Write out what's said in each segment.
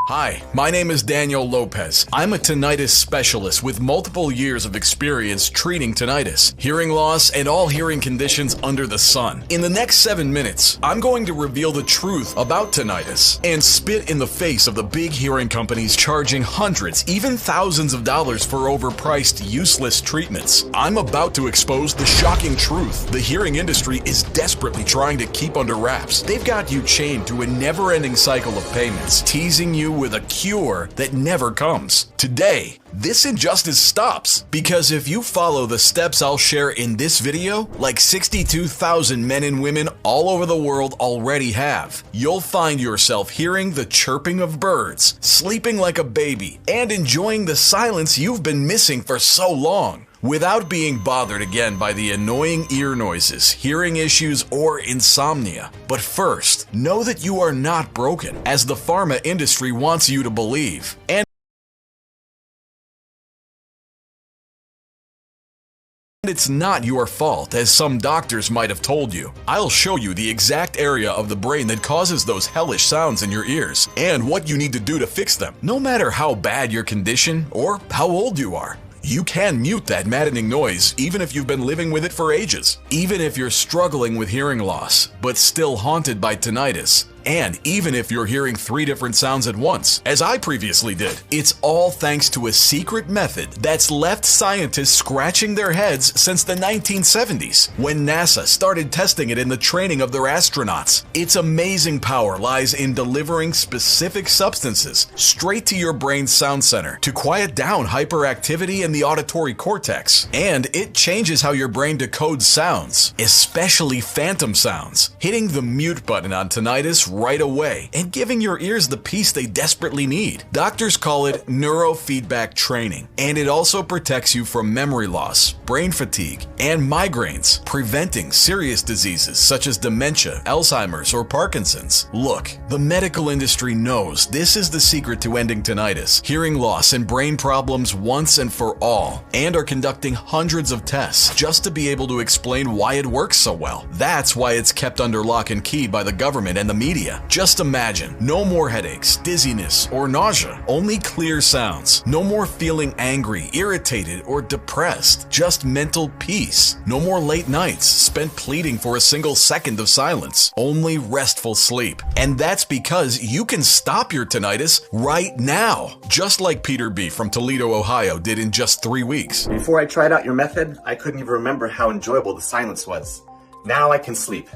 Hi, my name is Daniel Lopez. I'm a tinnitus specialist with multiple years of experience treating tinnitus, hearing loss, and all hearing conditions under the sun. In the next 7 minutes, I'm going to reveal the truth about tinnitus and spit in the face of the big hearing companies charging hundreds, even thousands of dollars for overpriced, useless treatments. I'm about to expose the shocking truth the hearing industry is desperately trying to keep under wraps. They've got you chained to a never-ending cycle of payments, teasing you with a cure that never comes. Today, this injustice stops, because if you follow the steps I'll share in this video, like 62,000 men and women all over the world already have, you'll find yourself hearing the chirping of birds, sleeping like a baby, and enjoying the silence you've been missing for so long, without being bothered again by the annoying ear noises, hearing issues, or insomnia. But first, know that you are not broken, as the pharma industry wants you to believe. And it's not your fault, as some doctors might have told you. I'll show you the exact area of the brain that causes those hellish sounds in your ears, and what you need to do to fix them. No matter how bad your condition, or how old you are, you can mute that maddening noise even if you've been living with it for ages. Even if you're struggling with hearing loss, but still haunted by tinnitus. And even if you're hearing 3 different sounds at once, as I previously did. It's all thanks to a secret method that's left scientists scratching their heads since the 1970s, when NASA started testing it in the training of their astronauts. Its amazing power lies in delivering specific substances straight to your brain's sound center to quiet down hyperactivity in the auditory cortex. And it changes how your brain decodes sounds, especially phantom sounds, hitting the mute button on tinnitus right away and giving your ears the peace they desperately need. Doctors call it neurofeedback training, and it also protects you from memory loss, brain fatigue, and migraines, preventing serious diseases such as dementia, Alzheimer's, or Parkinson's. Look, the medical industry knows this is the secret to ending tinnitus, hearing loss, and brain problems once and for all, and are conducting hundreds of tests just to be able to explain why it works so well. That's why it's kept under lock and key by the government and the media. Just imagine, no more headaches, dizziness, or nausea, only clear sounds. No more feeling angry, irritated, or depressed, just mental peace. No more late nights spent pleading for a single second of silence, only restful sleep. And that's because you can stop your tinnitus right now, just like Peter B. from Toledo, Ohio did in just 3 weeks. Before I tried out your method, I couldn't even remember how enjoyable the silence was. Now I can sleep.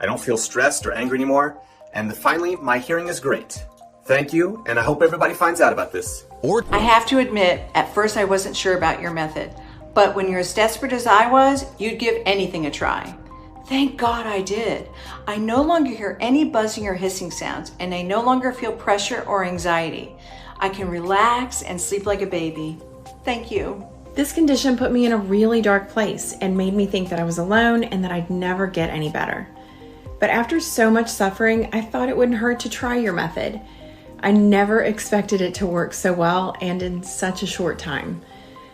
I don't feel stressed or angry anymore. And finally, my hearing is great. Thank you, and I hope everybody finds out about this. I have to admit, at first I wasn't sure about your method, but when you're as desperate as I was, you'd give anything a try. Thank God I did. I no longer hear any buzzing or hissing sounds, and I no longer feel pressure or anxiety. I can relax and sleep like a baby. Thank you. This condition put me in a really dark place and made me think that I was alone and that I'd never get any better. But after so much suffering, I thought it wouldn't hurt to try your method. I never expected it to work so well and in such a short time.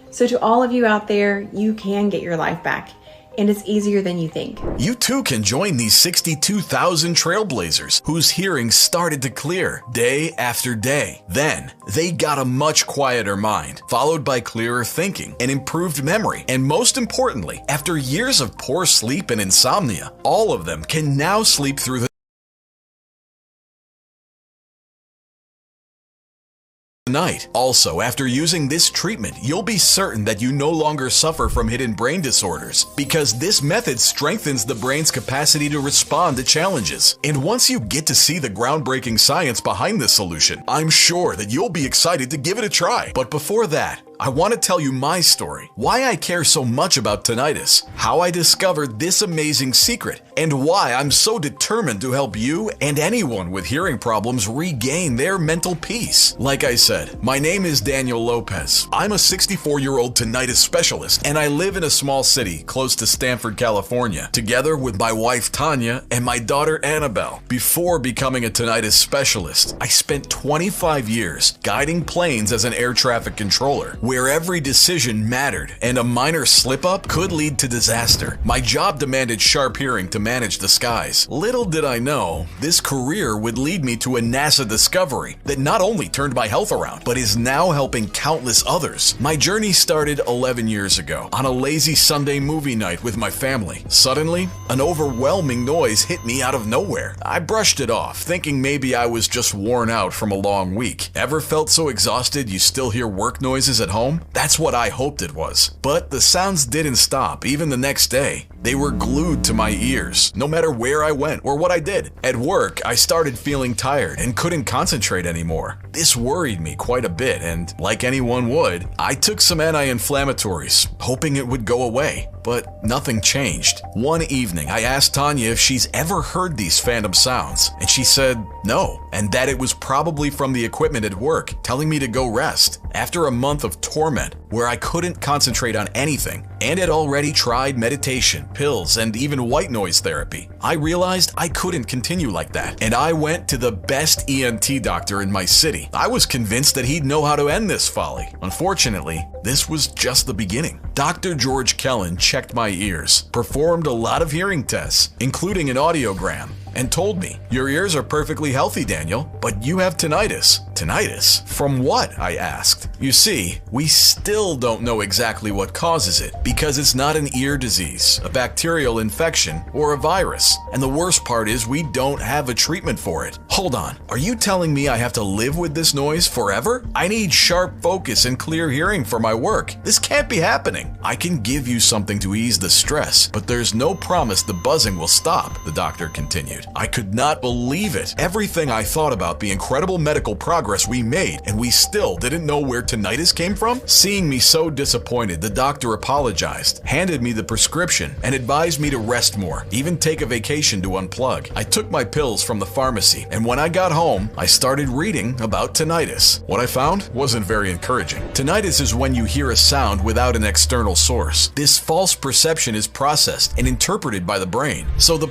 So to all of you out there, you can get your life back, and it's easier than you think. You too can join these 62,000 trailblazers whose hearing started to clear day after day. Then, they got a much quieter mind, followed by clearer thinking and improved memory. And most importantly, after years of poor sleep and insomnia, all of them can now sleep through the night. Also, after using this treatment, you'll be certain that you no longer suffer from hidden brain disorders, because this method strengthens the brain's capacity to respond to challenges. And once you get to see the groundbreaking science behind this solution, I'm sure that you'll be excited to give it a try. But before that, I want to tell you my story, why I care so much about tinnitus, how I discovered this amazing secret, and why I'm so determined to help you and anyone with hearing problems regain their mental peace. Like I said, my name is Daniel Lopez. I'm a 64-year-old tinnitus specialist, and I live in a small city close to Stanford, California, together with my wife Tanya and my daughter Annabelle. Before becoming a tinnitus specialist, I spent 25 years guiding planes as an air traffic controller, where every decision mattered and a minor slip-up could lead to disaster. My job demanded sharp hearing to manage the skies. Little did I know, this career would lead me to a NASA discovery that not only turned my health around, but is now helping countless others. My journey started 11 years ago on a lazy Sunday movie night with my family. Suddenly, an overwhelming noise hit me out of nowhere. I brushed it off, thinking maybe I was just worn out from a long week. Ever felt so exhausted you still hear work noises at home? That's what I hoped it was. But the sounds didn't stop, even the next day. They were glued to my ears, no matter where I went or what I did. At work, I started feeling tired and couldn't concentrate anymore. This worried me quite a bit, and like anyone would, I took some anti-inflammatories, hoping it would go away. But nothing changed. One evening, I asked Tanya if she's ever heard these phantom sounds, and she said no, and that it was probably from the equipment at work, telling me to go rest. After a month of torment, where I couldn't concentrate on anything, and had already tried meditation, pills, and even white noise therapy, I realized I couldn't continue like that, and I went to the best ENT doctor in my city. I was convinced that he'd know how to end this folly. Unfortunately, this was just the beginning. Dr. George Kellen checked my ears, performed a lot of hearing tests, including an audiogram, and told me, "Your ears are perfectly healthy, Daniel, but you have tinnitus." Tinnitus? From what? I asked. You see, we still don't know exactly what causes it, because it's not an ear disease, a bacterial infection, or a virus. And the worst part is we don't have a treatment for it. Hold on, are you telling me I have to live with this noise forever? I need sharp focus and clear hearing for my work. This can't be happening. I can give you something to ease the stress, but there's no promise the buzzing will stop, the doctor continued. I could not believe it. Everything I thought about the incredible medical progress we made, and we still didn't know where tinnitus came from? Seeing me so disappointed, the doctor apologized, handed me the prescription, and advised me to rest more, even take a vacation to unplug. I took my pills from the pharmacy, and when I got home, I started reading about tinnitus. What I found wasn't very encouraging. Tinnitus is when you hear a sound without an external source. This false perception is processed and interpreted by the brain. So the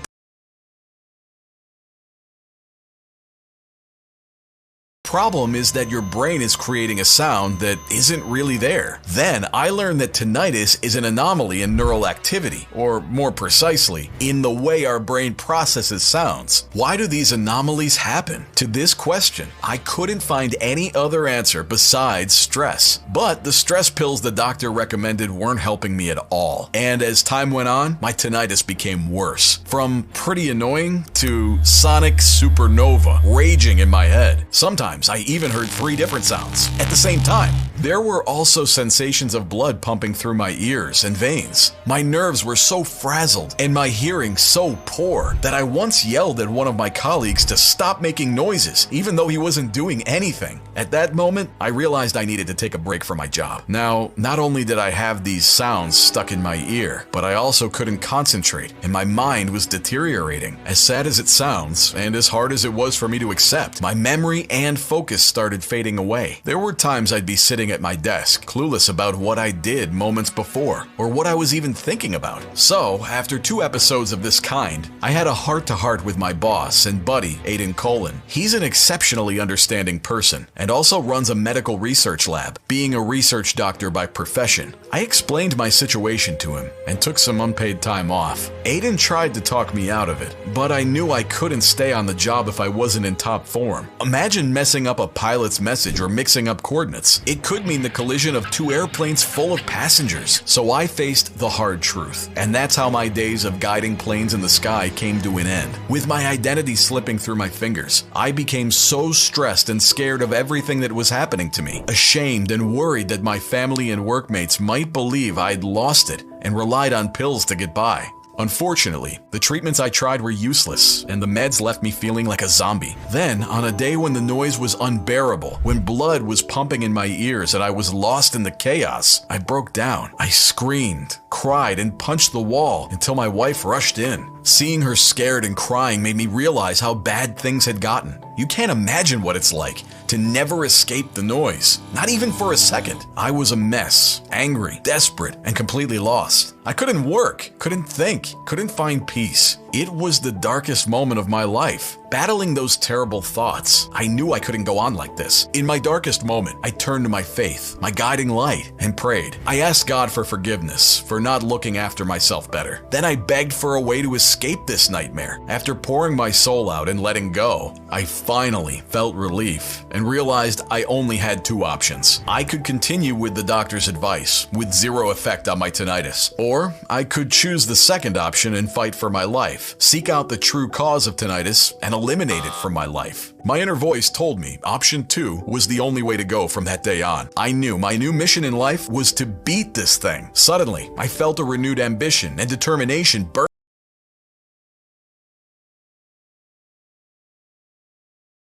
problem is that your brain is creating a sound that isn't really there. Then I learned that tinnitus is an anomaly in neural activity, or more precisely, in the way our brain processes sounds. Why do these anomalies happen? To this question, I couldn't find any other answer besides stress. But the stress pills the doctor recommended weren't helping me at all. And as time went on, my tinnitus became worse. From pretty annoying to sonic supernova raging in my head. Sometimes I even heard 3 different sounds at the same time. There were also sensations of blood pumping through my ears and veins. My nerves were so frazzled and my hearing so poor that I once yelled at one of my colleagues to stop making noises, even though he wasn't doing anything. At that moment, I realized I needed to take a break from my job. Now, not only did I have these sounds stuck in my ear, but I also couldn't concentrate, and my mind was deteriorating. As sad as it sounds, and as hard as it was for me to accept, my memory and focus started fading away. There were times I'd be sitting at my desk, clueless about what I did moments before, or what I was even thinking about. So, after 2 episodes of this kind, I had a heart-to-heart with my boss and buddy, Aiden Colin. He's an exceptionally understanding person, and also runs a medical research lab, being a research doctor by profession. I explained my situation to him, and took some unpaid time off. Aiden tried to talk me out of it, but I knew I couldn't stay on the job if I wasn't in top form. Imagine messing up a pilot's message or mixing up coordinates. It could mean the collision of 2 airplanes full of passengers. So I faced the hard truth, and that's how my days of guiding planes in the sky came to an end. With my identity slipping through my fingers, I became so stressed and scared of everything that was happening to me, ashamed and worried that my family and workmates might believe I'd lost it and relied on pills to get by. Unfortunately, the treatments I tried were useless, and the meds left me feeling like a zombie. Then, on a day when the noise was unbearable, when blood was pumping in my ears and I was lost in the chaos, I broke down. I screamed, cried, and punched the wall until my wife rushed in. Seeing her scared and crying made me realize how bad things had gotten. You can't imagine what it's like to never escape the noise, not even for a second. I was a mess, angry, desperate, and completely lost. I couldn't work, couldn't think, couldn't find peace. It was the darkest moment of my life. Battling those terrible thoughts, I knew I couldn't go on like this. In my darkest moment, I turned to my faith, my guiding light, and prayed. I asked God for forgiveness for not looking after myself better. Then I begged for a way to escape this nightmare. After pouring my soul out and letting go, I finally felt relief and realized I only had two options. I could continue with the doctor's advice with zero effect on my tinnitus, or I could choose the second option and fight for my life, seek out the true cause of tinnitus and eliminate it from my life. My inner voice told me option 2 was the only way to go from that day on. I knew my new mission in life was to beat this thing. Suddenly, I felt a renewed ambition and determination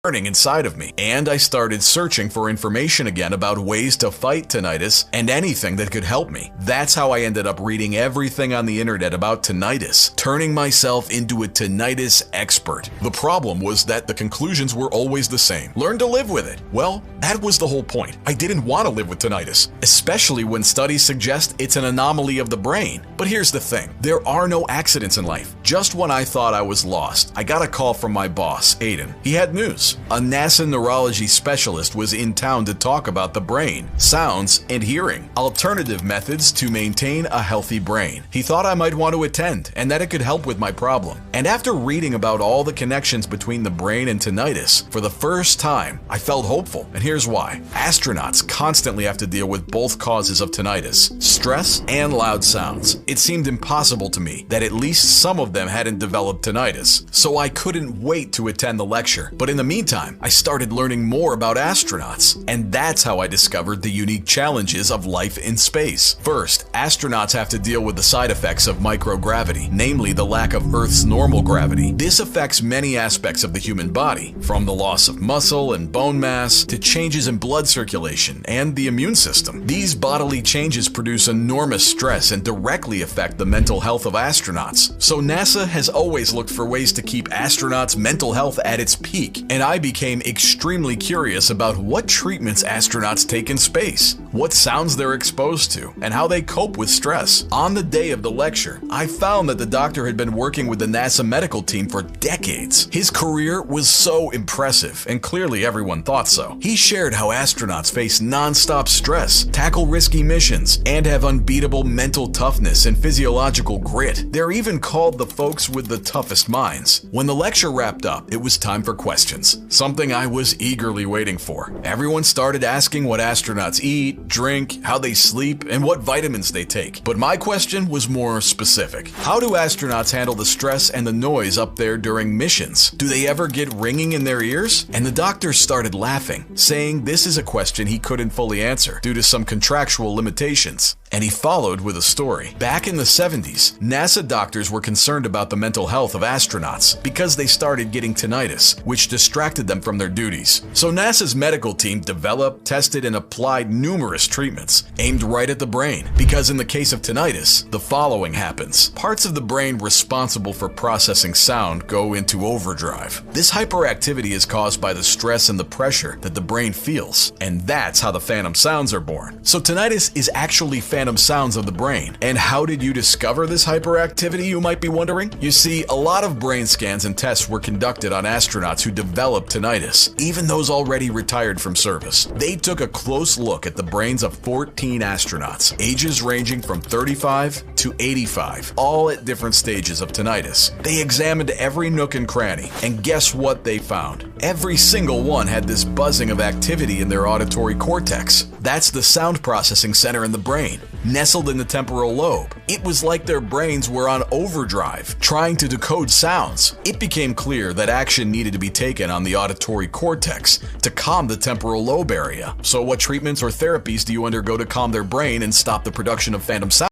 burning inside of me, and I started searching for information again about ways to fight tinnitus and anything that could help me. That's how I ended up reading everything on the internet about tinnitus, turning myself into a tinnitus expert. The problem was that the conclusions were always the same. Learn to live with it. Well, that was the whole point. I didn't want to live with tinnitus, especially when studies suggest it's an anomaly of the brain. But here's the thing, there are no accidents in life. Just when I thought I was lost, I got a call from my boss, Aiden. He had news. A NASA neurology specialist was in town to talk about the brain, sounds, and hearing, alternative methods to maintain a healthy brain. He thought I might want to attend and that it could help with my problem. And after reading about all the connections between the brain and tinnitus, for the first time, I felt hopeful. And here's why. Astronauts constantly have to deal with both causes of tinnitus, stress and loud sounds. It seemed impossible to me that at least some of them hadn't developed tinnitus, so I couldn't wait to attend the lecture. But in the meantime, I started learning more about astronauts, and that's how I discovered the unique challenges of life in space. First, astronauts have to deal with the side effects of microgravity, namely the lack of Earth's normal gravity. This affects many aspects of the human body, from the loss of muscle and bone mass to changes in blood circulation and the immune system. These bodily changes produce enormous stress and directly affect the mental health of astronauts. So NASA has always looked for ways to keep astronauts' mental health at its peak, and I became extremely curious about what treatments astronauts take in space, what sounds they're exposed to, and how they cope with stress. On the day of the lecture, I found that the doctor had been working with the NASA medical team for decades. His career was so impressive, and clearly everyone thought so. He shared how astronauts face non-stop stress, tackle risky missions, and have unbeatable mental toughness and physiological grit. They're even called the folks with the toughest minds. When the lecture wrapped up, it was time for questions, something I was eagerly waiting for. Everyone started asking what astronauts eat, drink, how they sleep, and what vitamins they take. But my question was more specific. How do astronauts handle the stress and the noise up there during missions? Do they ever get ringing in their ears? And the doctor started laughing, saying this is a question he couldn't fully answer due to some contractual limitations. And he followed with a story. Back in the 70s, NASA doctors were concerned about the mental health of astronauts because they started getting tinnitus, which distracted them from their duties. So NASA's medical team developed, tested, and applied numerous treatments aimed right at the brain. Because in the case of tinnitus, the following happens. Parts of the brain responsible for processing sound go into overdrive. This hyperactivity is caused by the stress and the pressure that the brain feels, and that's how the phantom sounds are born. So tinnitus is actually phantom sounds of the brain. And how did you discover this hyperactivity, you might be wondering? You see, a lot of brain scans and tests were conducted on astronauts who developed tinnitus, even those already retired from service. They took a close look at the brains of 14 astronauts, ages ranging from 35 to 85, all at different stages of tinnitus. They examined every nook and cranny, and guess what they found? Every single one had this buzzing of activity in their auditory cortex. That's the sound processing center in the brain, nestled in the temporal lobe. It was like their brains were on overdrive, trying to decode sounds. It became clear that action needed to be taken on the auditory cortex to calm the temporal lobe area. So what treatments or therapies do you undergo to calm their brain and stop the production of phantom sound?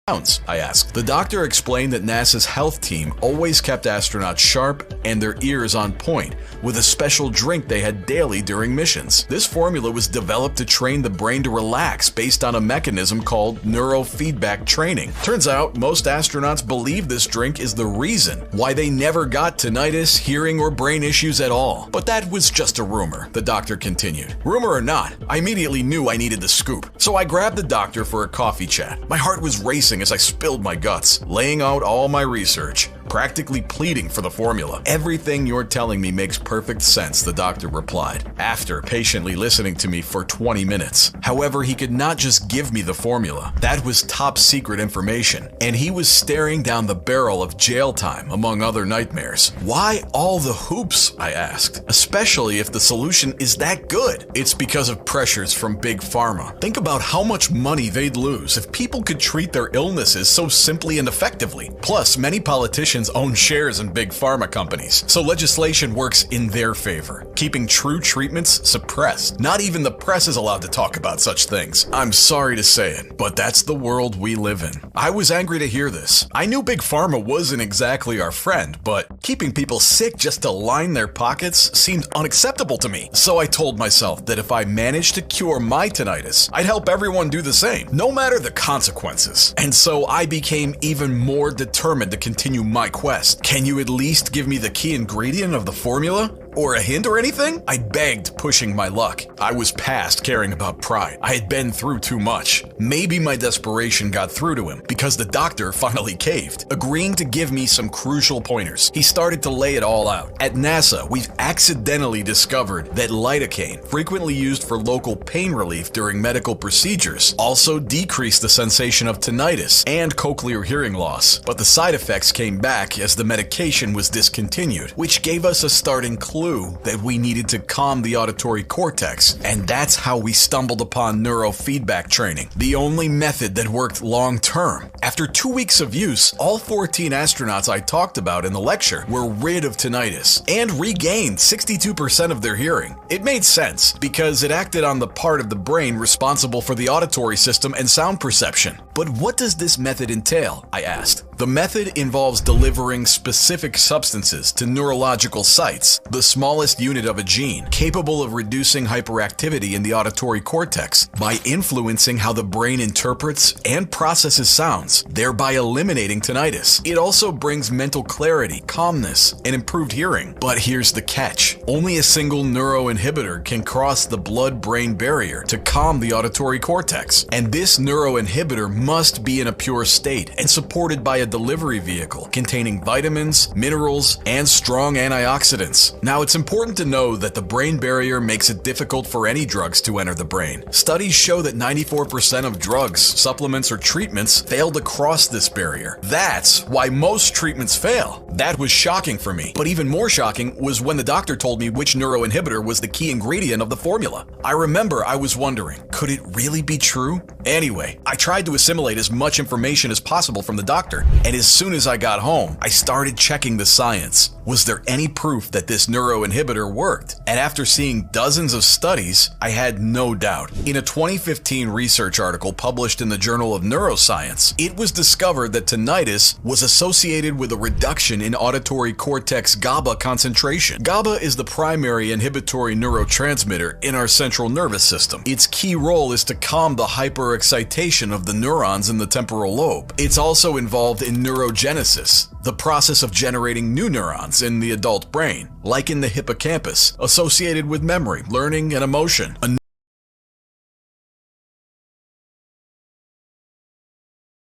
I asked. The doctor explained that NASA's health team always kept astronauts sharp and their ears on point with a special drink they had daily during missions. This formula was developed to train the brain to relax based on a mechanism called neurofeedback training. Turns out most astronauts believe this drink is the reason why they never got tinnitus, hearing, or brain issues at all. But that was just a rumor, the doctor continued. Rumor or not, I immediately knew I needed the scoop. So I grabbed the doctor for a coffee chat. My heart was racing as I spilled my guts, laying out all my research, practically pleading for the formula. Everything you're telling me makes perfect sense, the doctor replied, after patiently listening to me for 20 minutes. However, he could not just give me the formula. That was top secret information, and he was staring down the barrel of jail time, among other nightmares. Why all the hoops, I asked, especially if the solution is that good? It's because of pressures from Big Pharma. Think about how much money they'd lose if people could treat their illnesses so simply and effectively. Plus, many politicians own shares in big pharma companies, so legislation works in their favor, keeping true treatments suppressed. Not even the press is allowed to talk about such things. I'm sorry to say it, but that's the world we live in. I was angry to hear this. I knew big pharma wasn't exactly our friend, but keeping people sick just to line their pockets seemed unacceptable to me. So I told myself that if I managed to cure my tinnitus, I'd help everyone do the same, no matter the consequences. And so I became even more determined to continue my quest. Can you at least give me the key ingredient of the formula? Or a hint or anything? I begged, pushing my luck. I was past caring about pride. I had been through too much. Maybe my desperation got through to him because the doctor finally caved, agreeing to give me some crucial pointers. He started to lay it all out. At NASA, we've accidentally discovered that lidocaine, frequently used for local pain relief during medical procedures, also decreased the sensation of tinnitus and cochlear hearing loss. But the side effects came back as the medication was discontinued, which gave us a starting clue that we needed to calm the auditory cortex, and that's how we stumbled upon neurofeedback training, the only method that worked long term. After 2 weeks of use, all 14 astronauts I talked about in the lecture were rid of tinnitus and regained 62% of their hearing. It made sense because it acted on the part of the brain responsible for the auditory system and sound perception. But what does this method entail? I asked. The method involves delivering specific substances to neurological sites, the smallest unit of a gene, capable of reducing hyperactivity in the auditory cortex by influencing how the brain interprets and processes sounds, thereby eliminating tinnitus. It also brings mental clarity, calmness, and improved hearing. But here's the catch. Only a single neuroinhibitor can cross the blood-brain barrier to calm the auditory cortex, and this neuroinhibitor must be in a pure state and supported by a delivery vehicle containing vitamins, minerals, and strong antioxidants. Now, it's important to know that the brain barrier makes it difficult for any drugs to enter the brain. Studies show that 94% of drugs, supplements, or treatments fail to cross this barrier. That's why most treatments fail. That was shocking for me. But even more shocking was when the doctor told me which neuroinhibitor was the key ingredient of the formula. I remember I was wondering, could it really be true? Anyway, I tried to assimilate as much information as possible from the doctor, and as soon as I got home, I started checking the science. Was there any proof that this neuroinhibitor worked? And after seeing dozens of studies, I had no doubt. In a 2015 research article published in the Journal of Neuroscience, it was discovered that tinnitus was associated with a reduction in auditory cortex GABA concentration. GABA is the primary inhibitory neurotransmitter in our central nervous system. Its key role is to calm the hyperexcitation of the neurons in the temporal lobe. It's also involved in neurogenesis, the process of generating new neurons in the adult brain, like in the hippocampus, associated with memory, learning, and emotion.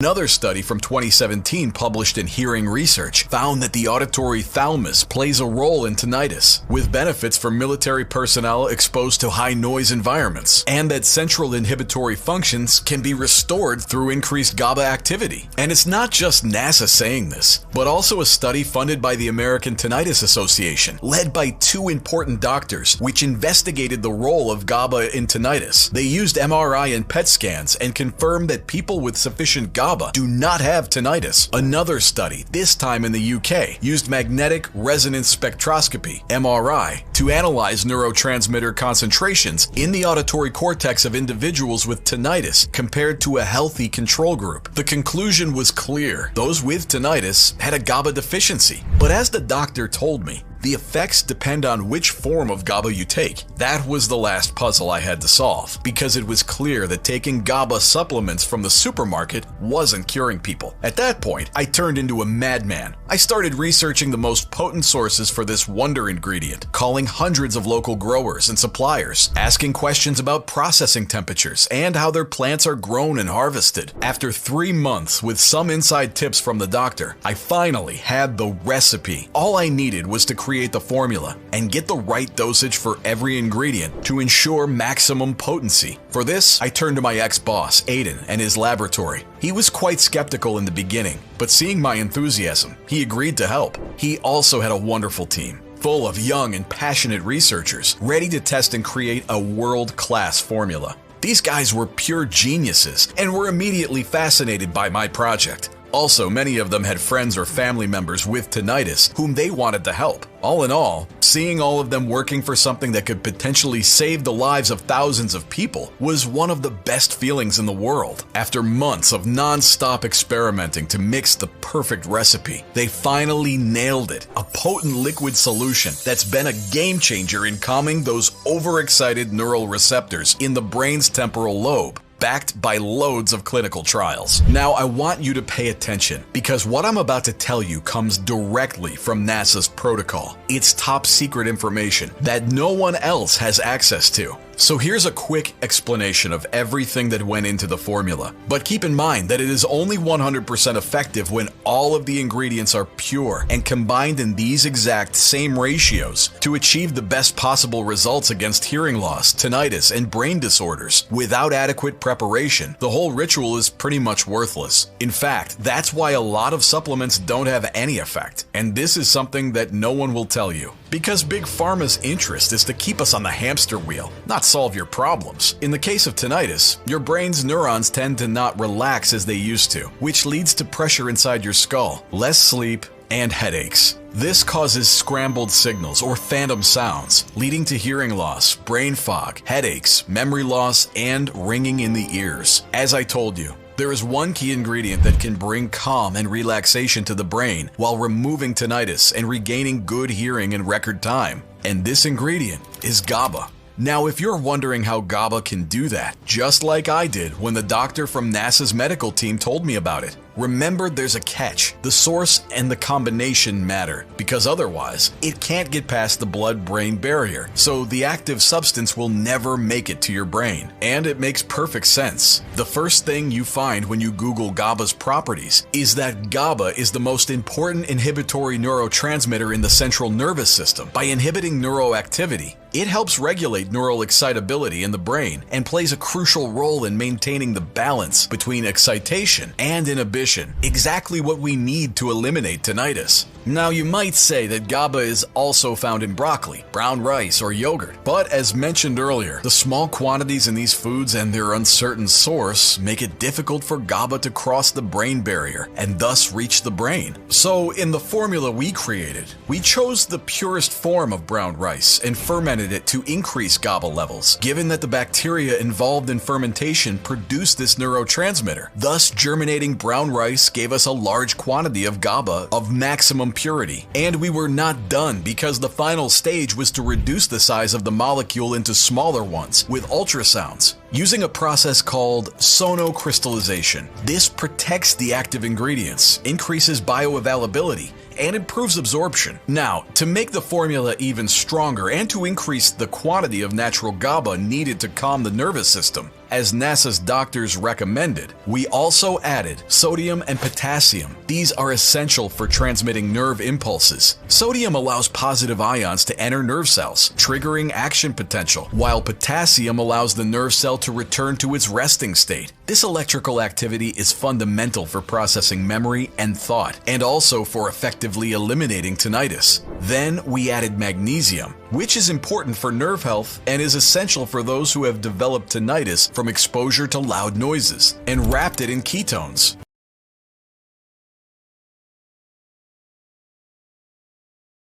Another study from 2017 published in Hearing Research found that the auditory thalamus plays a role in tinnitus, with benefits for military personnel exposed to high-noise environments, and that central inhibitory functions can be restored through increased GABA activity. And it's not just NASA saying this, but also a study funded by the American Tinnitus Association, led by 2 important doctors, which investigated the role of GABA in tinnitus. They used MRI and PET scans and confirmed that people with sufficient GABA GABA do not have tinnitus. Another study, this time in the UK, used magnetic resonance spectroscopy, MRI, to analyze neurotransmitter concentrations in the auditory cortex of individuals with tinnitus compared to a healthy control group. The conclusion was clear. Those with tinnitus had a GABA deficiency. But as the doctor told me, the effects depend on which form of GABA you take. That was the last puzzle I had to solve, because it was clear that taking GABA supplements from the supermarket wasn't curing people. At that point, I turned into a madman. I started researching the most potent sources for this wonder ingredient, calling hundreds of local growers and suppliers, asking questions about processing temperatures and how their plants are grown and harvested. After 3 months with some inside tips from the doctor, I finally had the recipe. All I needed was to create the formula and get the right dosage for every ingredient to ensure maximum potency. For this, I turned to my ex-boss, Aiden, and his laboratory. He was quite skeptical in the beginning, but seeing my enthusiasm, he agreed to help. He also had a wonderful team, full of young and passionate researchers, ready to test and create a world-class formula. These guys were pure geniuses and were immediately fascinated by my project. Also, many of them had friends or family members with tinnitus whom they wanted to help. All in all, seeing all of them working for something that could potentially save the lives of thousands of people was one of the best feelings in the world. After months of non-stop experimenting to mix the perfect recipe, they finally nailed it. A potent liquid solution that's been a game changer in calming those overexcited neural receptors in the brain's temporal lobe, backed by loads of clinical trials. Now, I want you to pay attention, because what I'm about to tell you comes directly from NASA's protocol. It's top secret information that no one else has access to. So here's a quick explanation of everything that went into the formula. But keep in mind that it is only 100% effective when all of the ingredients are pure and combined in these exact same ratios to achieve the best possible results against hearing loss, tinnitus, and brain disorders. Without adequate preparation, the whole ritual is pretty much worthless. In fact, that's why a lot of supplements don't have any effect. And this is something that no one will tell you, because Big Pharma's interest is to keep us on the hamster wheel, not solve your problems. In the case of tinnitus, your brain's neurons tend to not relax as they used to, which leads to pressure inside your skull, less sleep, and headaches. This causes scrambled signals or phantom sounds, leading to hearing loss, brain fog, headaches, memory loss, and ringing in the ears. As I told you, there is one key ingredient that can bring calm and relaxation to the brain while removing tinnitus and regaining good hearing in record time. And this ingredient is GABA. Now, if you're wondering how GABA can do that, just like I did when the doctor from NASA's medical team told me about it, remember there's a catch. The source and the combination matter, because otherwise, it can't get past the blood-brain barrier, so the active substance will never make it to your brain. And it makes perfect sense. The first thing you find when you Google GABA's properties is that GABA is the most important inhibitory neurotransmitter in the central nervous system. By inhibiting neuroactivity, it helps regulate neural excitability in the brain and plays a crucial role in maintaining the balance between excitation and inhibition, exactly what we need to eliminate tinnitus. Now, you might say that GABA is also found in broccoli, brown rice, or yogurt, but as mentioned earlier, the small quantities in these foods and their uncertain source make it difficult for GABA to cross the brain barrier and thus reach the brain. So, in the formula we created, we chose the purest form of brown rice and fermented it to increase GABA levels, given that the bacteria involved in fermentation produce this neurotransmitter. Thus, germinating brown rice gave us a large quantity of GABA of maximum purity. And we were not done, because the final stage was to reduce the size of the molecule into smaller ones with ultrasounds, using a process called sonocrystallization. This protects the active ingredients, increases bioavailability, and improves absorption. Now, to make the formula even stronger and to increase the quantity of natural GABA needed to calm the nervous system, as NASA's doctors recommended, we also added sodium and potassium. These are essential for transmitting nerve impulses. Sodium allows positive ions to enter nerve cells, triggering action potential, while potassium allows the nerve cell to return to its resting state. This electrical activity is fundamental for processing memory and thought, and also for effectively eliminating tinnitus. Then we added magnesium, which is important for nerve health and is essential for those who have developed tinnitus from exposure to loud noises, and wrapped it in ketones.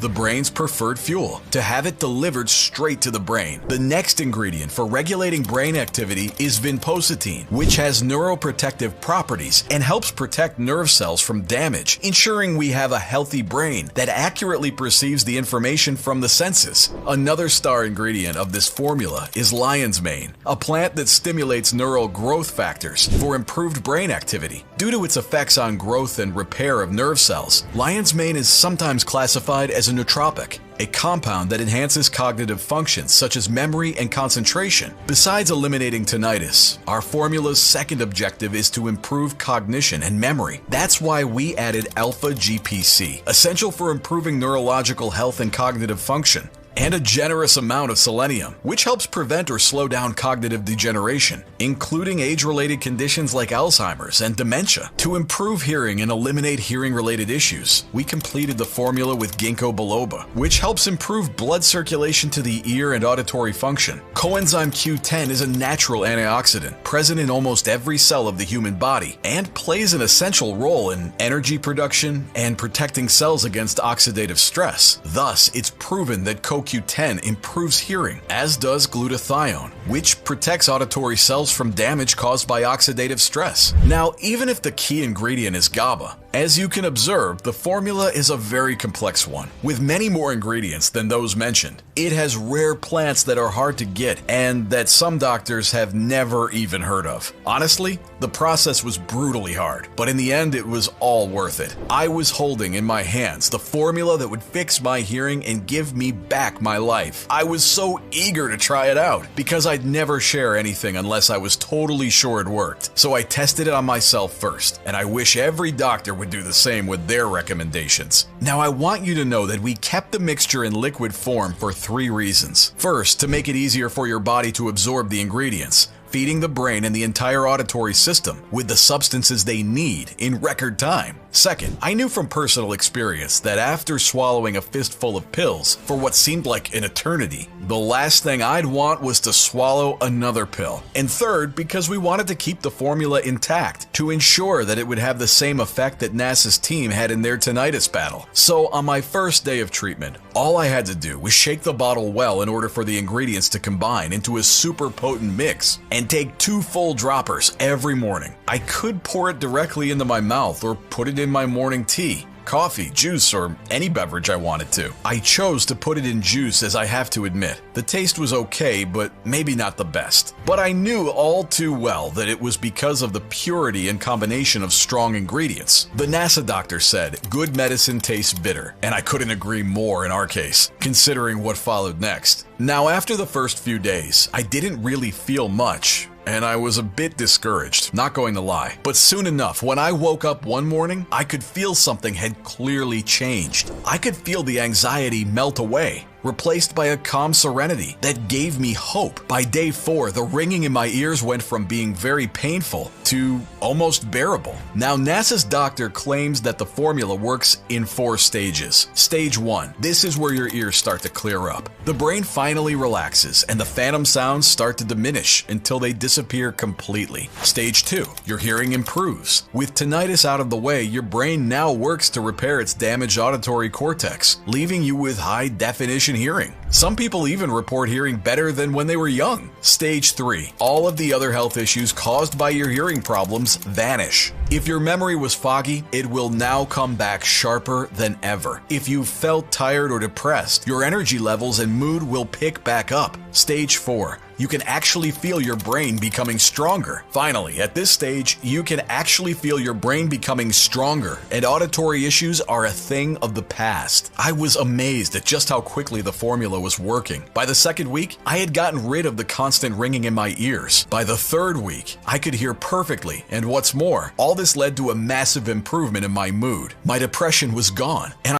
the brain's preferred fuel, to have it delivered straight to the brain. The next ingredient for regulating brain activity is vinpocetine, which has neuroprotective properties and helps protect nerve cells from damage, ensuring we have a healthy brain that accurately perceives the information from the senses. Another star ingredient of this formula is lion's mane, a plant that stimulates neural growth factors for improved brain activity. Due to its effects on growth and repair of nerve cells, lion's mane is sometimes classified as a nootropic, a compound that enhances cognitive functions such as memory and concentration. Besides eliminating tinnitus, our formula's second objective is to improve cognition and memory. That's why we added alpha GPC, essential for improving neurological health and cognitive function, and a generous amount of selenium, which helps prevent or slow down cognitive degeneration, including age-related conditions like Alzheimer's and dementia. To improve hearing and eliminate hearing-related issues, we completed the formula with ginkgo biloba, which helps improve blood circulation to the ear and auditory function. Coenzyme Q10 is a natural antioxidant present in almost every cell of the human body and plays an essential role in energy production and protecting cells against oxidative stress. Thus, it's proven that CoQ10 improves hearing, as does glutathione, which protects auditory cells from damage caused by oxidative stress. Now, even if the key ingredient is GABA, as you can observe, the formula is a very complex one, with many more ingredients than those mentioned. It has rare plants that are hard to get and that some doctors have never even heard of. Honestly, the process was brutally hard, but in the end it was all worth it. I was holding in my hands the formula that would fix my hearing and give me back my life. I was so eager to try it out because I'd never share anything unless I was totally sure it worked. So I tested it on myself first, and I wish every doctor would do the same with their recommendations. Now, I want you to know that we kept the mixture in liquid form for 3 reasons. First, to make it easier for your body to absorb the ingredients, feeding the brain and the entire auditory system with the substances they need in record time. Second, I knew from personal experience that after swallowing a fistful of pills for what seemed like an eternity, the last thing I'd want was to swallow another pill. And third, because we wanted to keep the formula intact to ensure that it would have the same effect that NASA's team had in their tinnitus battle. So on my first day of treatment, all I had to do was shake the bottle well in order for the ingredients to combine into a super potent mix and take 2 full droppers every morning. I could pour it directly into my mouth or put it in my morning tea, coffee, juice, or any beverage I wanted to. I chose to put it in juice as I have to admit, the taste was okay, but maybe not the best. But I knew all too well that it was because of the purity and combination of strong ingredients. The NASA doctor said, "Good medicine tastes bitter," and I couldn't agree more in our case, considering what followed next. Now, after the first few days, I didn't really feel much, and I was a bit discouraged, not going to lie. But soon enough, when I woke up one morning, I could feel something had clearly changed. I could feel the anxiety melt away, replaced by a calm serenity that gave me hope. By day 4, the ringing in my ears went from being very painful to almost bearable. Now, NASA's doctor claims that the formula works in 4 stages. Stage 1, this is where your ears start to clear up. The brain finally relaxes and the phantom sounds start to diminish until they disappear completely. Stage 2, your hearing improves. With tinnitus out of the way, your brain now works to repair its damaged auditory cortex, leaving you with high definition hearing. Some people even report hearing better than when they were young. Stage 3, all of the other health issues caused by your hearing problems vanish. If your memory was foggy, it will now come back sharper than ever. If you felt tired or depressed, your energy levels and mood will pick back up. Stage 4, you can actually feel your brain becoming stronger. Finally, at this stage, you can actually feel your brain becoming stronger, and auditory issues are a thing of the past. I was amazed at just how quickly the formula was working. By the 2nd week, I had gotten rid of the constant ringing in my ears. By the 3rd week, I could hear perfectly, and what's more, all this led to a massive improvement in my mood. My depression was gone, and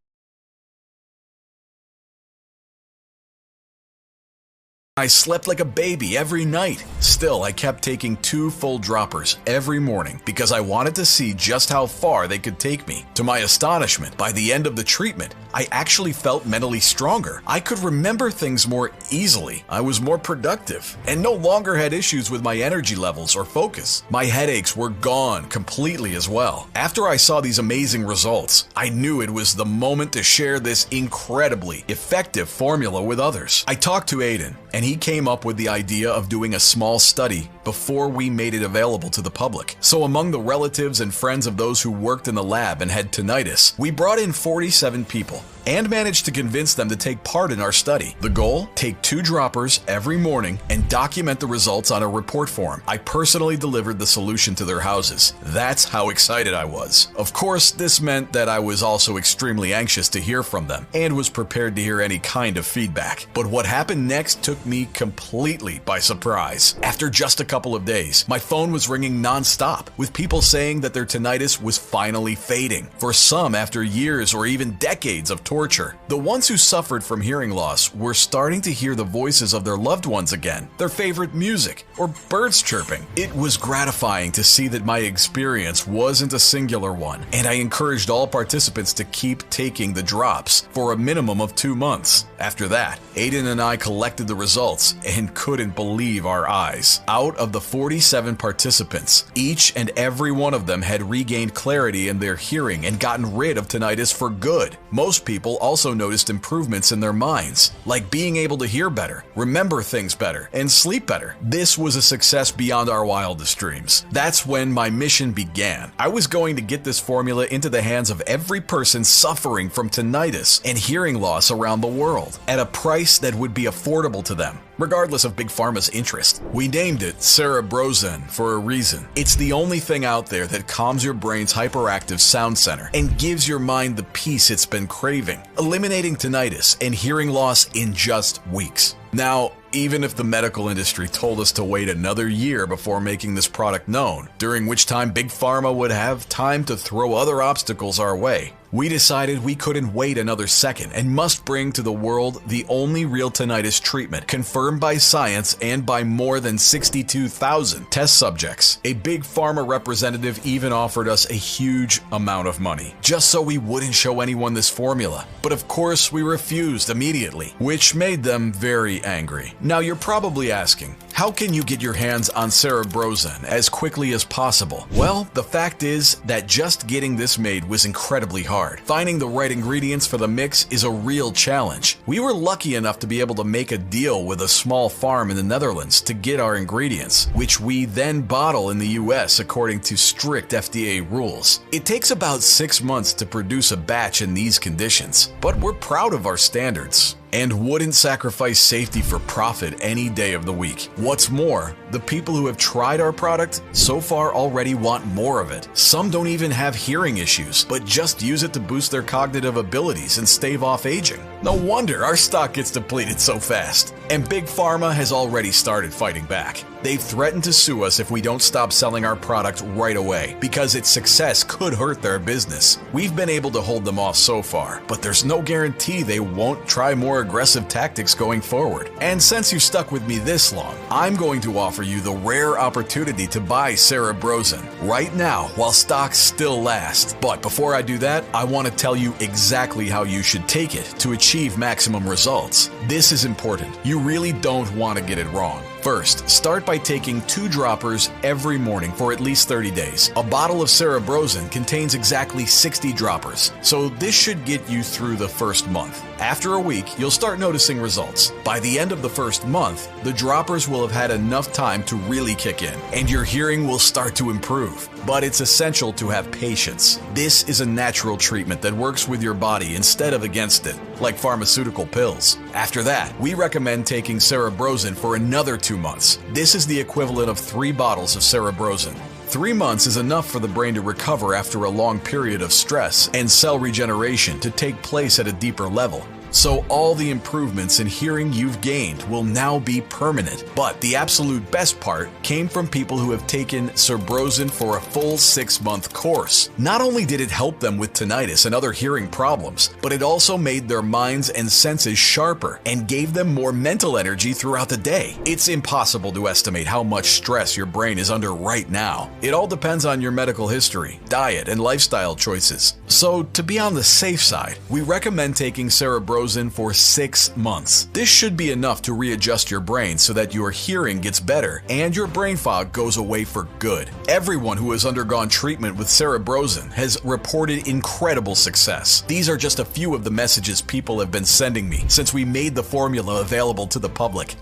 I slept like a baby every night. Still, I kept taking 2 full droppers every morning because I wanted to see just how far they could take me. To my astonishment, by the end of the treatment, I actually felt mentally stronger. I could remember things more easily. I was more productive and no longer had issues with my energy levels or focus. My headaches were gone completely as well. After I saw these amazing results, I knew it was the moment to share this incredibly effective formula with others. I talked to Aiden, and he came up with the idea of doing a small study before we made it available to the public. So among the relatives and friends of those who worked in the lab and had tinnitus, we brought in 47 people and managed to convince them to take part in our study. The goal? Take 2 droppers every morning and document the results on a report form. I personally delivered the solution to their houses. That's how excited I was. Of course, this meant that I was also extremely anxious to hear from them and was prepared to hear any kind of feedback. But what happened next took me completely by surprise. After just a couple of days, my phone was ringing non-stop with people saying that their tinnitus was finally fading. For some, after years or even decades of torture. The ones who suffered from hearing loss were starting to hear the voices of their loved ones again, their favorite music, or birds chirping. It was gratifying to see that my experience wasn't a singular one, and I encouraged all participants to keep taking the drops for a minimum of 2 months. After that, Aiden and I collected the results and couldn't believe our eyes. Out of the 47 participants, each and every one of them had regained clarity in their hearing and gotten rid of tinnitus for good. Most people also noticed improvements in their minds, like being able to hear better, remember things better, and sleep better. This was a success beyond our wildest dreams. That's when my mission began. I was going to get this formula into the hands of every person suffering from tinnitus and hearing loss around the world, at a price that would be affordable to them, regardless of Big Pharma's interest. We named it CerebroZen for a reason. It's the only thing out there that calms your brain's hyperactive sound center and gives your mind the peace it's been craving, eliminating tinnitus and hearing loss in just weeks. Now, even if the medical industry told us to wait another year before making this product known, during which time Big Pharma would have time to throw other obstacles our way, we decided we couldn't wait another second and must bring to the world the only real tinnitus treatment confirmed by science and by more than 62,000 test subjects. A Big Pharma representative even offered us a huge amount of money, just so we wouldn't show anyone this formula. But of course, we refused immediately, which made them very angry. Now you're probably asking, how can you get your hands on CerebroZen as quickly as possible? Well, the fact is that just getting this made was incredibly hard. Finding the right ingredients for the mix is a real challenge. We were lucky enough to be able to make a deal with a small farm in the Netherlands to get our ingredients, which we then bottle in the US according to strict FDA rules. It takes about 6 months to produce a batch in these conditions, but we're proud of our standards and wouldn't sacrifice safety for profit any day of the week. What's more, the people who have tried our product so far already want more of it. Some don't even have hearing issues, but just use it to boost their cognitive abilities and stave off aging. No wonder our stock gets depleted so fast. And Big Pharma has already started fighting back. They've threatened to sue us if we don't stop selling our product right away, because its success could hurt their business. We've been able to hold them off so far, but there's no guarantee they won't try more aggressive tactics going forward. And since you've stuck with me this long, I'm going to offer you the rare opportunity to buy CerebroZen right now while stocks still last. But before I do that, I want to tell you exactly how you should take it to achieve maximum results. This is important. You really don't want to get it wrong. First, start by taking 2 droppers every morning for at least 30 days. A bottle of CerebroZen contains exactly 60 droppers, so this should get you through the first month. After a week, you'll start noticing results. By the end of the first month, the droppers will have had enough time to really kick in, and your hearing will start to improve. But it's essential to have patience. This is a natural treatment that works with your body instead of against it, like pharmaceutical pills. After that, we recommend taking CerebroZen for another 2 months. This is the equivalent of 3 bottles of CerebroZen. 3 months is enough for the brain to recover after a long period of stress and cell regeneration to take place at a deeper level. So all the improvements in hearing you've gained will now be permanent. But the absolute best part came from people who have taken CerebroZen for a full 6-month course. Not only did it help them with tinnitus and other hearing problems, but it also made their minds and senses sharper and gave them more mental energy throughout the day. It's impossible to estimate how much stress your brain is under right now. It all depends on your medical history, diet, and lifestyle choices. So to be on the safe side, we recommend taking CerebroZen for 6 months. This should be enough to readjust your brain so that your hearing gets better and your brain fog goes away for good. Everyone who has undergone treatment with CerebroZen has reported incredible success. These are just a few of the messages people have been sending me since we made the formula available to the public.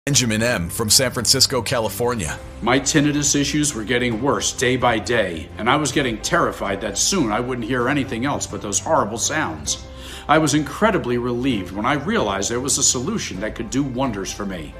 Benjamin M. from San Francisco, California. My tinnitus issues were getting worse day by day, and I was getting terrified that soon I wouldn't hear anything else but those horrible sounds. I was incredibly relieved when I realized there was a solution that could do wonders for me.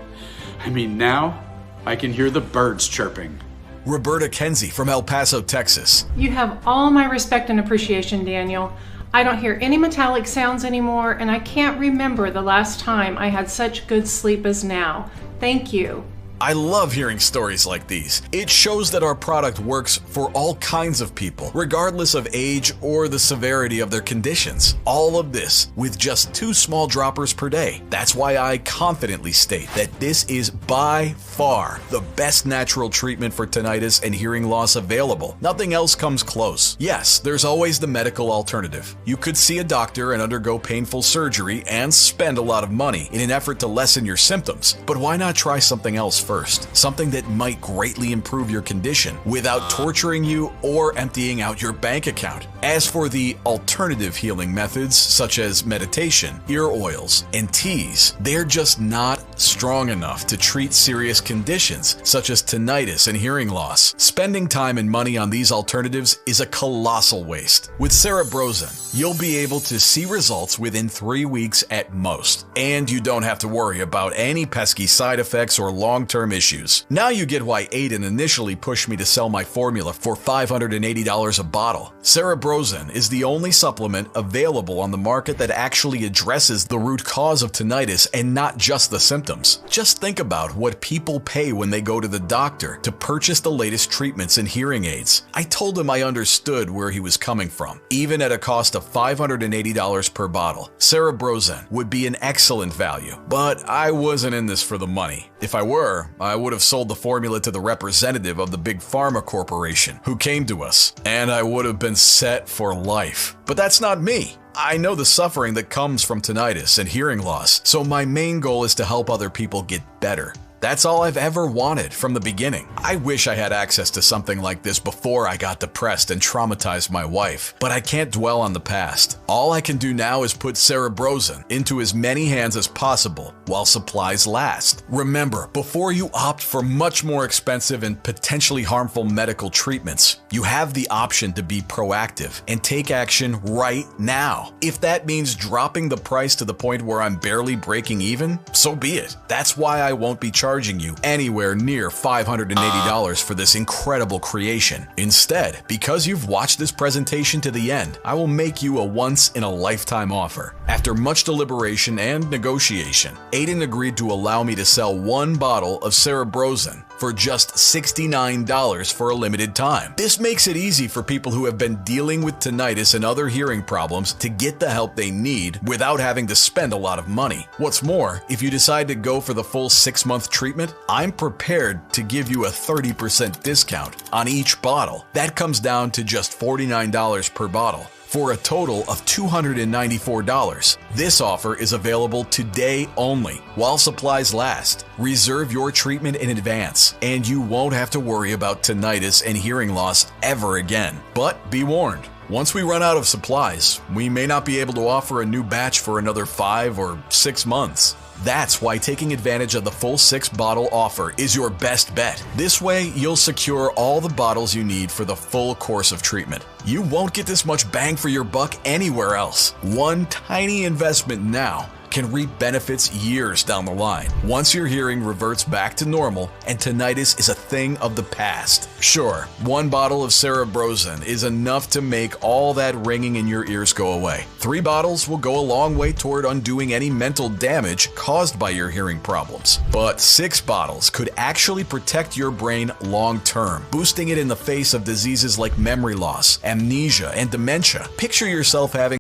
I mean, now I can hear the birds chirping. Roberta Kenzie from El Paso, Texas. You have all my respect and appreciation, Daniel. I don't hear any metallic sounds anymore, and I can't remember the last time I had such good sleep as now. Thank you. I love hearing stories like these. It shows that our product works for all kinds of people, regardless of age or the severity of their conditions. All of this with just 2 small droppers per day. That's why I confidently state that this is by far the best natural treatment for tinnitus and hearing loss available. Nothing else comes close. Yes, there's always the medical alternative. You could see a doctor and undergo painful surgery and spend a lot of money in an effort to lessen your symptoms. But why not try something else first? Something that might greatly improve your condition without torturing you or emptying out your bank account. As for the alternative healing methods such as meditation, ear oils, and teas, they're just not strong enough to treat serious conditions such as tinnitus and hearing loss. Spending time and money on these alternatives is a colossal waste. With CerebroZen, you'll be able to see results within 3 weeks at most, and you don't have to worry about any pesky side effects or long-term issues. Now you get why Aiden initially pushed me to sell my formula for $580 a bottle. CerebroZen is the only supplement available on the market that actually addresses the root cause of tinnitus and not just the symptoms. Just think about what people pay when they go to the doctor to purchase the latest treatments and hearing aids. I told him I understood where he was coming from. Even at a cost of $580 per bottle, CerebroZen would be an excellent value. But I wasn't in this for the money. If I were, I would have sold the formula to the representative of the big pharma corporation who came to us, and I would have been set for life. But that's not me. I know the suffering that comes from tinnitus and hearing loss, so my main goal is to help other people get better. That's all I've ever wanted from the beginning. I wish I had access to something like this before I got depressed and traumatized my wife, but I can't dwell on the past. All I can do now is put CerebroZen into as many hands as possible while supplies last. Remember, before you opt for much more expensive and potentially harmful medical treatments, you have the option to be proactive and take action right now. If that means dropping the price to the point where I'm barely breaking even, so be it. That's why I won't be charging you anywhere near $580 for this incredible creation. Instead, because you've watched this presentation to the end, I will make you a once-in-a-lifetime offer. After much deliberation and negotiation, Aiden agreed to allow me to sell 1 bottle of CerebroZen for just $69 for a limited time. This makes it easy for people who have been dealing with tinnitus and other hearing problems to get the help they need without having to spend a lot of money. What's more, if you decide to go for the full 6-month treatment, I'm prepared to give you a 30% discount on each bottle. That comes down to just $49 per bottle, for a total of $294. This offer is available today only, while supplies last. Reserve your treatment in advance, and you won't have to worry about tinnitus and hearing loss ever again. But be warned, once we run out of supplies, we may not be able to offer a new batch for another 5 or 6 months. That's why taking advantage of the full 6-bottle offer is your best bet. This way, you'll secure all the bottles you need for the full course of treatment. You won't get this much bang for your buck anywhere else. One tiny investment now can reap benefits years down the line. Once your hearing reverts back to normal and tinnitus is a thing of the past. Sure, one bottle of CerebroZen is enough to make all that ringing in your ears go away. 3 bottles will go a long way toward undoing any mental damage caused by your hearing problems. But 6 bottles could actually protect your brain long term, boosting it in the face of diseases like memory loss, amnesia, and dementia. Picture yourself having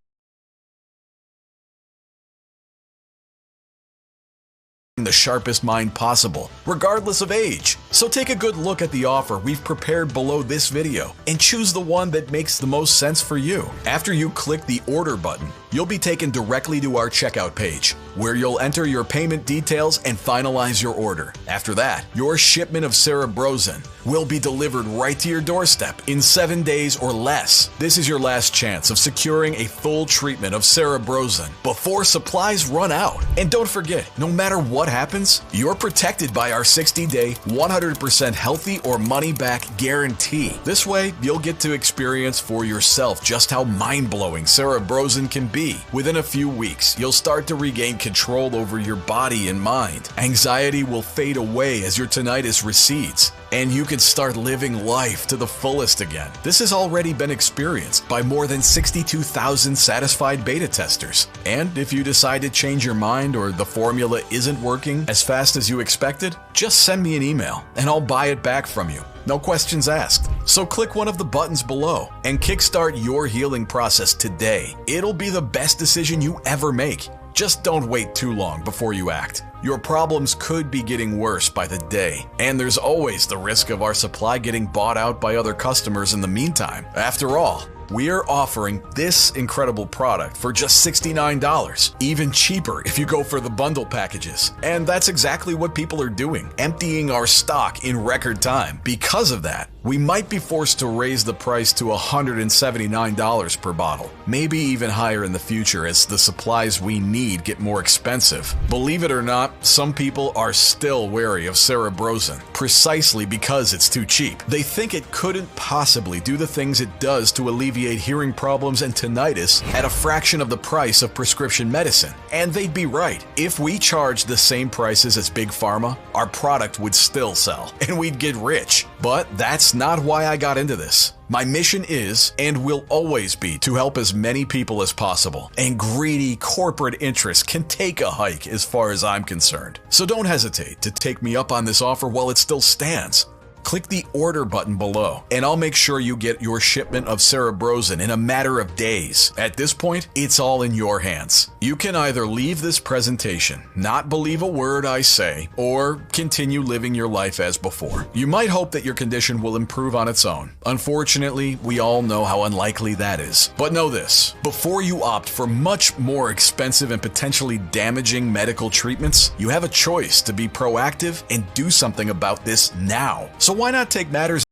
the sharpest mind possible, regardless of age. So take a good look at the offer we've prepared below this video and choose the one that makes the most sense for you. After you click the order button, you'll be taken directly to our checkout page, where you'll enter your payment details and finalize your order. After that, your shipment of CerebroZen will be delivered right to your doorstep in 7 days or less. This is your last chance of securing a full treatment of CerebroZen before supplies run out. And don't forget, no matter what happens, you're protected by our 60-day, 100% healthy or money-back guarantee. This way, you'll get to experience for yourself just how mind-blowing CerebroZen can be. Within a few weeks, you'll start to regain control over your body and mind. Anxiety will fade away as your tinnitus recedes, and you can start living life to the fullest again. This has already been experienced by more than 62,000 satisfied beta testers. And if you decide to change your mind or the formula isn't working as fast as you expected, just send me an email and I'll buy it back from you. No questions asked. So click one of the buttons below and kickstart your healing process today. It'll be the best decision you ever make. Just don't wait too long before you act. Your problems could be getting worse by the day, and there's always the risk of our supply getting bought out by other customers in the meantime. After all, we're offering this incredible product for just $69, even cheaper if you go for the bundle packages. And that's exactly what people are doing, emptying our stock in record time. Because of that, we might be forced to raise the price to $179 per bottle, maybe even higher in the future as the supplies we need get more expensive. Believe it or not, some people are still wary of CerebroZen, precisely because it's too cheap. They think it couldn't possibly do the things it does to alleviate hearing problems and tinnitus at a fraction of the price of prescription medicine. And they'd be right. If we charged the same prices as Big Pharma, our product would still sell, and we'd get rich. But that's not why I got into this. My mission is, and will always be, to help as many people as possible, and greedy corporate interests can take a hike as far as I'm concerned. So don't hesitate to take me up on this offer while it still stands. Click the order button below, and I'll make sure you get your shipment of CerebroZen in a matter of days. At this point, it's all in your hands. You can either leave this presentation, not believe a word I say, or continue living your life as before. You might hope that your condition will improve on its own. Unfortunately, we all know how unlikely that is. But know this, before you opt for much more expensive and potentially damaging medical treatments, you have a choice to be proactive and do something about this now. So why not take matters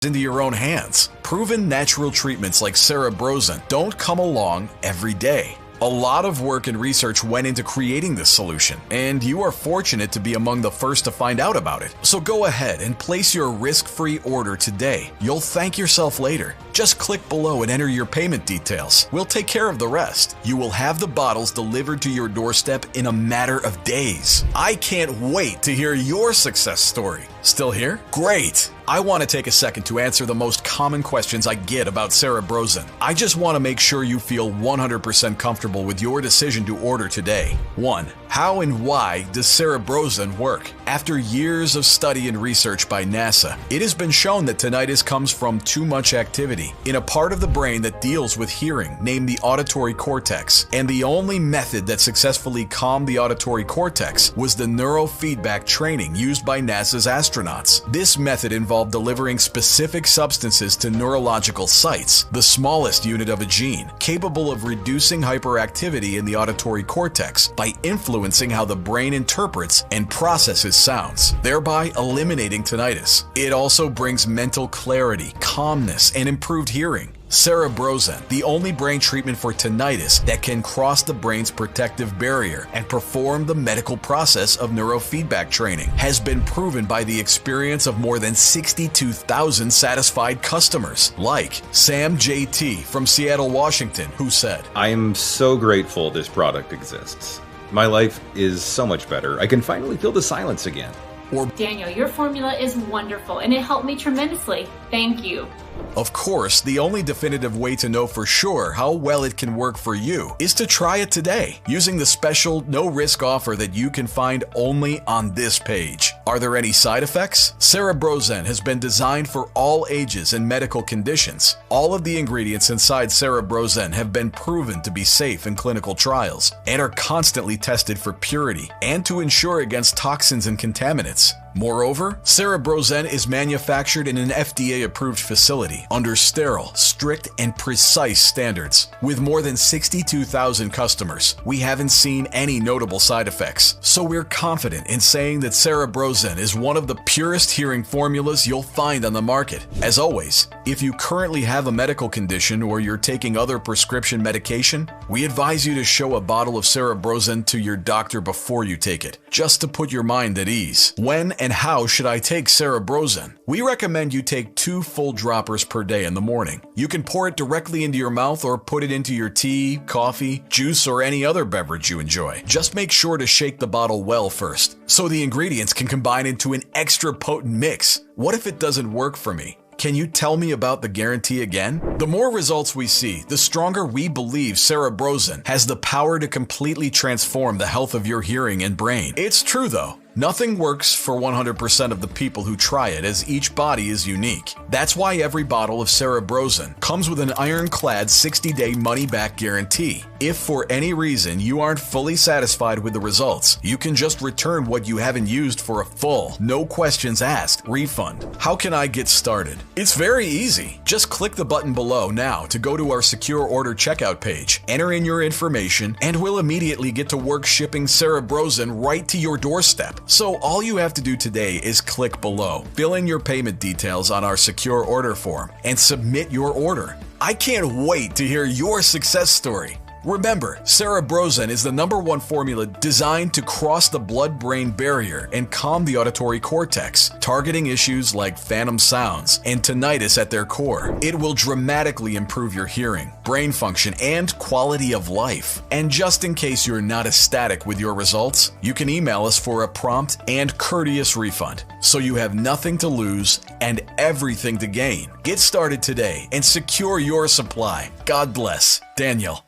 into your own hands? Proven natural treatments like CerebroZen don't come along every day. A lot of work and research went into creating this solution, and you are fortunate to be among the first to find out about it. So go ahead and place your risk-free order today. You'll thank yourself later. Just click below and enter your payment details. We'll take care of the rest. You will have the bottles delivered to your doorstep in a matter of days. I can't wait to hear your success story. Still here? Great! I want to take a second to answer the most common questions I get about CerebroZen. I just want to make sure you feel 100% comfortable with your decision to order today. 1. How and why does CerebroZen work? After years of study and research by NASA, it has been shown that tinnitus comes from too much activity in a part of the brain that deals with hearing, named the auditory cortex. And the only method that successfully calmed the auditory cortex was the neurofeedback training used by NASA's astronauts. This method involved delivering specific substances to neurological sites, the smallest unit of a gene, capable of reducing hyperactivity in the auditory cortex by influencing how the brain interprets and processes sounds, thereby eliminating tinnitus. It also brings mental clarity, calmness, and improvement improved hearing. CerebroZen, the only brain treatment for tinnitus that can cross the brain's protective barrier and perform the medical process of neurofeedback training, has been proven by the experience of more than 62,000 satisfied customers, like Sam JT from Seattle, Washington, who said, "I am so grateful this product exists. My life is so much better. I can finally feel the silence again." Or, "Daniel, your formula is wonderful and it helped me tremendously. Thank you." of course, the only definitive way to know for sure how well it can work for you is to try it today using the special no-risk offer that you can find only on this page. Are there any side effects? CerebroZen has been designed for all ages and medical conditions. All of the ingredients inside CerebroZen have been proven to be safe in clinical trials and are constantly tested for purity and to ensure against toxins and contaminants. Moreover, CerebroZen is manufactured in an FDA-approved facility under sterile, strict, and precise standards. With more than 62,000 customers, we haven't seen any notable side effects, so we're confident in saying that CerebroZen is one of the purest hearing formulas you'll find on the market. As always, if you currently have a medical condition or you're taking other prescription medication, we advise you to show a bottle of CerebroZen to your doctor before you take it, just to put your mind at ease. When and how should I take CerebroZen? We recommend you take 2 full droppers per day in the morning. You can pour it directly into your mouth or put it into your tea, coffee, juice, or any other beverage you enjoy. Just make sure to shake the bottle well first, so the ingredients can combine into an extra potent mix. What if it doesn't work for me? Can you tell me about the guarantee again? The more results we see, the stronger we believe CerebroZen has the power to completely transform the health of your hearing and brain. It's true though. Nothing works for 100% of the people who try it, as each body is unique. That's why every bottle of CerebroZen comes with an ironclad 60-day money-back guarantee. If for any reason you aren't fully satisfied with the results, you can just return what you haven't used for a full, no questions asked, refund. How can I get started? It's very easy. Just click the button below now to go to our secure order checkout page, enter in your information, and we'll immediately get to work shipping CerebroZen right to your doorstep. So all you have to do today is click below, fill in your payment details on our secure order form, and submit your order. I can't wait to hear your success story. Remember, CerebroZen is the #1 formula designed to cross the blood-brain barrier and calm the auditory cortex, targeting issues like phantom sounds and tinnitus at their core. It will dramatically improve your hearing, brain function, and quality of life. And just in case you're not ecstatic with your results, you can email us for a prompt and courteous refund, so you have nothing to lose and everything to gain. Get started today and secure your supply. God bless. Daniel.